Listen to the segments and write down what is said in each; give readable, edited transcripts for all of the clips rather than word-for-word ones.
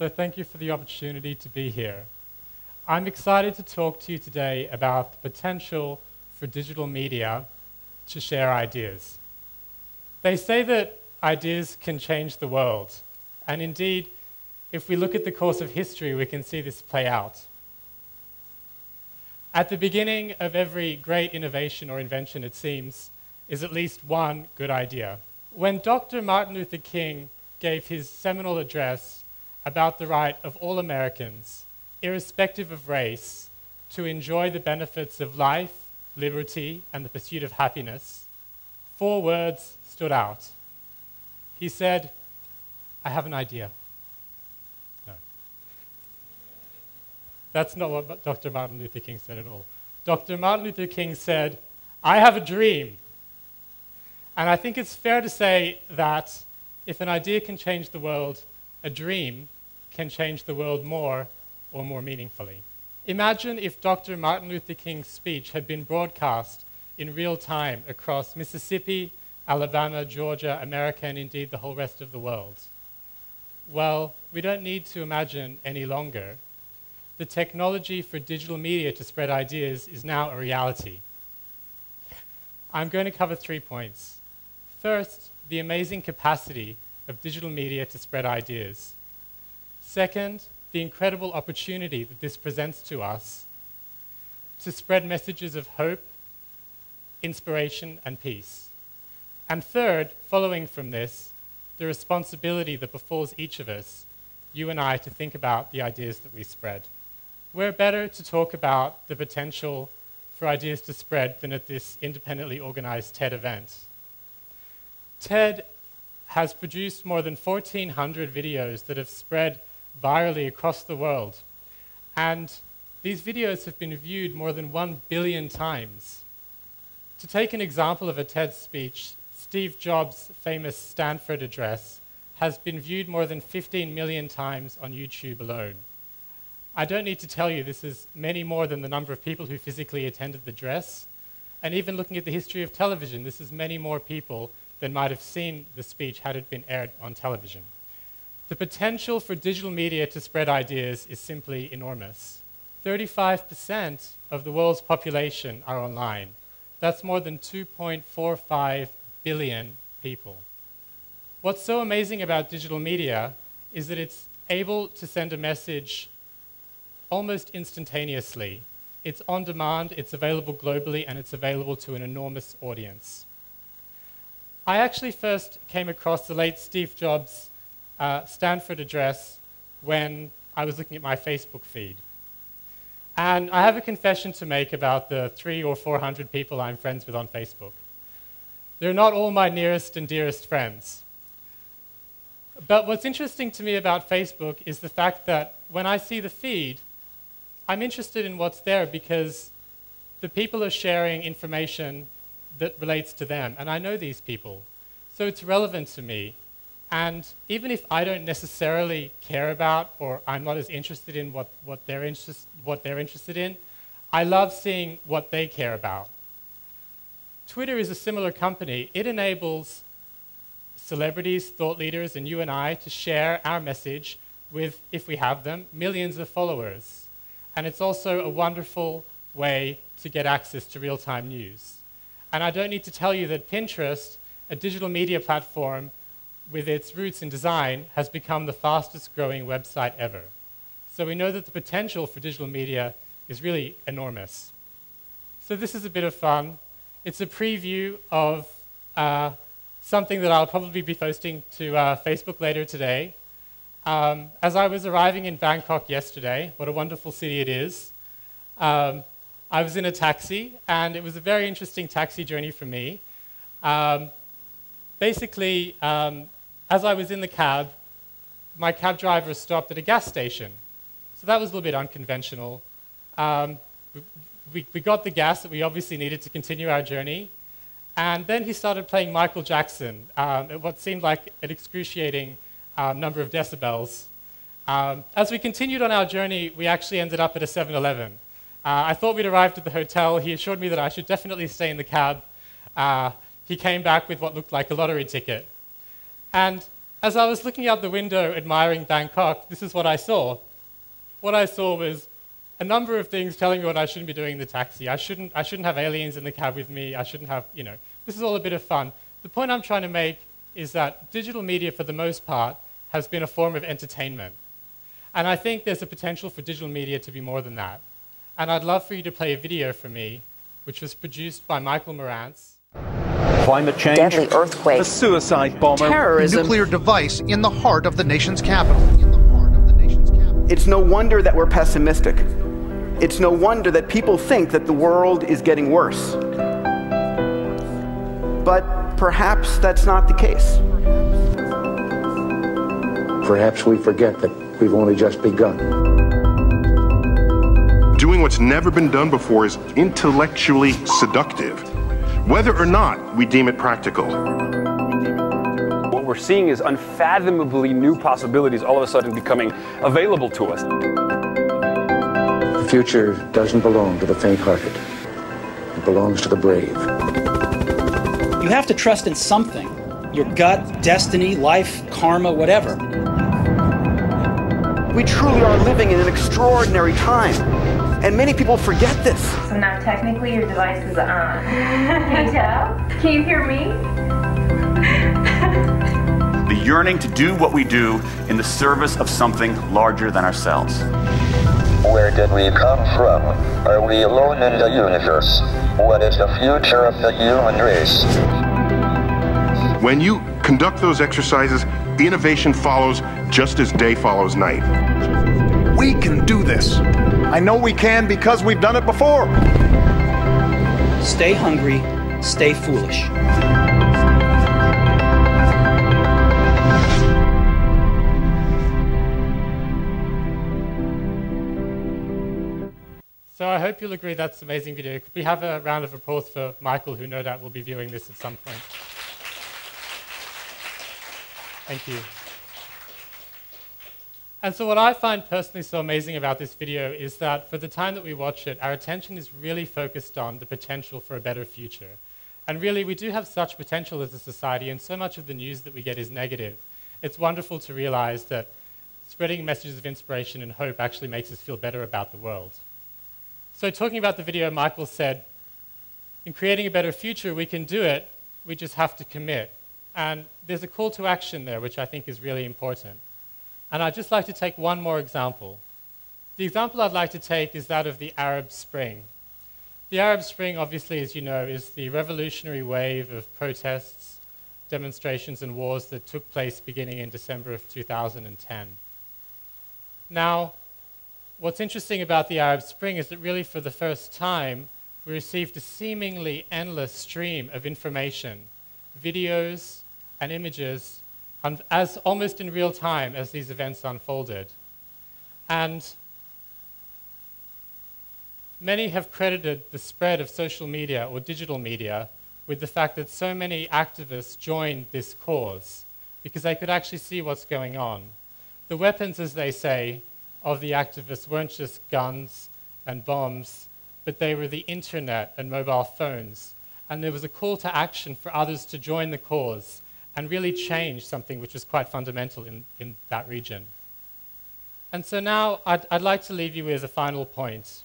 So thank you for the opportunity to be here. I'm excited to talk to you today about the potential for digital media to share ideas. They say that ideas can change the world, and indeed, if we look at the course of history, we can see this play out. At the beginning of every great innovation or invention, it seems, is at least one good idea. When Dr. Martin Luther King gave his seminal address about the right of all Americans, irrespective of race, to enjoy the benefits of life, liberty, and the pursuit of happiness, 4 words stood out. He said, "I have an idea." No. That's not what Dr. Martin Luther King said at all. Dr. Martin Luther King said, "I have a dream." And I think it's fair to say that if an idea can change the world, a dream can change the world more or more meaningfully. Imagine if Dr. Martin Luther King's speech had been broadcast in real time across Mississippi, Alabama, Georgia, America, and indeed the whole rest of the world. Well, we don't need to imagine any longer. The technology for digital media to spread ideas is now a reality. I'm going to cover 3 points. First, the amazing capacity of digital media to spread ideas. Second, the incredible opportunity that this presents to us to spread messages of hope, inspiration, and peace. And third, following from this, the responsibility that befalls each of us, you and I, to think about the ideas that we spread. Where better to talk about the potential for ideas to spread than at this independently organized TED event. TED has produced more than 1,400 videos that have spread virally across the world. And these videos have been viewed more than 1 billion times. To take an example of a TED speech, Steve Jobs' famous Stanford address has been viewed more than 15 million times on YouTube alone. I don't need to tell you this is many more than the number of people who physically attended the address. And even looking at the history of television, this is many more people than might have seen the speech had it been aired on television. The potential for digital media to spread ideas is simply enormous. 35% of the world's population are online. That's more than 2.45 billion people. What's so amazing about digital media is that it's able to send a message almost instantaneously. It's on demand, it's available globally, and it's available to an enormous audience. I actually first came across the late Steve Jobs' Stanford address when I was looking at my Facebook feed. And I have a confession to make about the 300 or 400 people I'm friends with on Facebook. They're not all my nearest and dearest friends. But what's interesting to me about Facebook is the fact that when I see the feed, I'm interested in what's there because the people are sharing information that relates to them, and I know these people. So it's relevant to me. And even if I don't necessarily care about or I'm not as interested in what they're interested in, I love seeing what they care about. Twitter is a similar company. It enables celebrities, thought leaders, and you and I to share our message with, if we have them, millions of followers. And it's also a wonderful way to get access to real-time news. And I don't need to tell you that Pinterest, a digital media platform with its roots in design, has become the fastest growing website ever. So we know that the potential for digital media is really enormous. So this is a bit of fun. It's a preview of something that I'll probably be posting to Facebook later today. As I was arriving in Bangkok yesterday, what a wonderful city it is, I was in a taxi, and it was a very interesting taxi journey for me. Basically, as I was in the cab, my cab driver stopped at a gas station. So that was a little bit unconventional. We got the gas that we obviously needed to continue our journey. And then he started playing Michael Jackson at what seemed like an excruciating number of decibels. As we continued on our journey, we actually ended up at a 7-Eleven. I thought we'd arrived at the hotel. He assured me that I should definitely stay in the cab. He came back with what looked like a lottery ticket. And as I was looking out the window admiring Bangkok, this is what I saw. What I saw was a number of things telling me what I shouldn't be doing in the taxi. I shouldn't have aliens in the cab with me. I shouldn't have, this is all a bit of fun. The point I'm trying to make is that digital media, for the most part, has been a form of entertainment. And I think there's a potential for digital media to be more than that. And I'd love for you to play a video for me, which was produced by Michael Marantz. Climate change, deadly earthquake, a suicide bomber, terrorism, a nuclear device in the heart of the nation's capital. It's no wonder that we're pessimistic. It's no wonder that people think that the world is getting worse. But perhaps that's not the case. Perhaps we forget that we've only just begun. Doing what's never been done before is intellectually seductive, whether or not we deem it practical. What we're seeing is unfathomably new possibilities all of a sudden becoming available to us. The future doesn't belong to the faint-hearted. It belongs to the brave. You have to trust in something. Your gut, destiny, life, karma, whatever. We truly are living in an extraordinary time. And many people forget this. So now technically your device is on. Can you tell? Can you hear me? The yearning to do what we do in the service of something larger than ourselves. Where did we come from? Are we alone in the universe? What is the future of the human race? When you conduct those exercises, innovation follows just as day follows night. We can do this. I know we can because we've done it before. Stay hungry, stay foolish. So I hope you'll agree that's an amazing video. Could we have a round of applause for Michael, who no doubt will be viewing this at some point? Thank you. And so what I find personally so amazing about this video is that for the time that we watch it, our attention is really focused on the potential for a better future. And really, we do have such potential as a society, and so much of the news that we get is negative. It's wonderful to realize that spreading messages of inspiration and hope actually makes us feel better about the world. So talking about the video, Michael said, in creating a better future, we can do it, we just have to commit. And there's a call to action there, which I think is really important. And I'd just like to take one more example. The example I'd like to take is that of the Arab Spring. The Arab Spring, obviously, as you know, is the revolutionary wave of protests, demonstrations, and wars that took place beginning in December of 2010. Now, what's interesting about the Arab Spring is that really for the first time, we received a seemingly endless stream of information, videos and images, as almost in real time as these events unfolded. And many have credited the spread of social media or digital media with the fact that so many activists joined this cause because they could actually see what's going on. The weapons, as they say, of the activists weren't just guns and bombs, but they were the internet and mobile phones. And there was a call to action for others to join the cause and really change something which was quite fundamental in that region. And so now I'd like to leave you with a final point.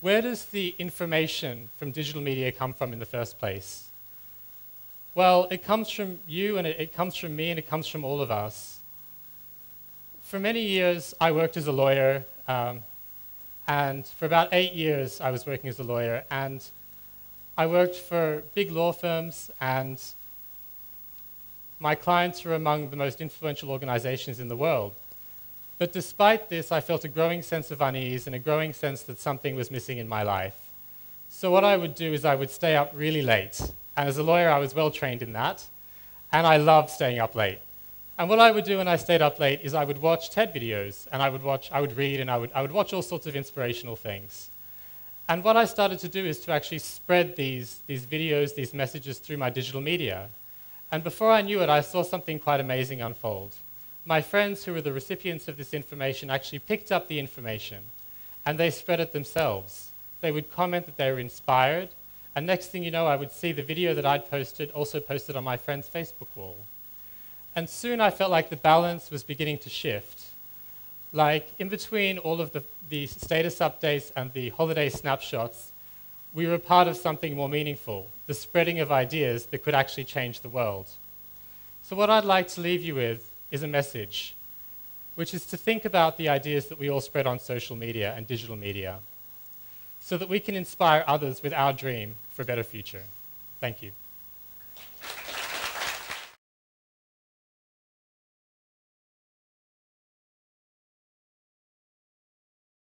Where does the information from digital media come from in the first place? Well, it comes from you, and it comes from me, and it comes from all of us. For many years, I worked as a lawyer, and for about 8 years, I was working as a lawyer, and I worked for big law firms, and my clients were among the most influential organizations in the world. But despite this, I felt a growing sense of unease and a growing sense that something was missing in my life. So what I would do is I would stay up really late. And as a lawyer, I was well trained in that, and I loved staying up late. And what I would do when I stayed up late is I would watch TED videos, and I would read, and I would watch all sorts of inspirational things. And what I started to do is to actually spread these videos, these messages through my digital media. And before I knew it, I saw something quite amazing unfold. My friends who were the recipients of this information actually picked up the information, and they spread it themselves. They would comment that they were inspired, and next thing you know, I would see the video that I'd posted also posted on my friend's Facebook wall. And soon I felt like the balance was beginning to shift. Like in between all of the status updates and the holiday snapshots, we were part of something more meaningful, the spreading of ideas that could actually change the world. So what I'd like to leave you with is a message, which is to think about the ideas that we all spread on social media and digital media, so that we can inspire others with our dream for a better future. Thank you.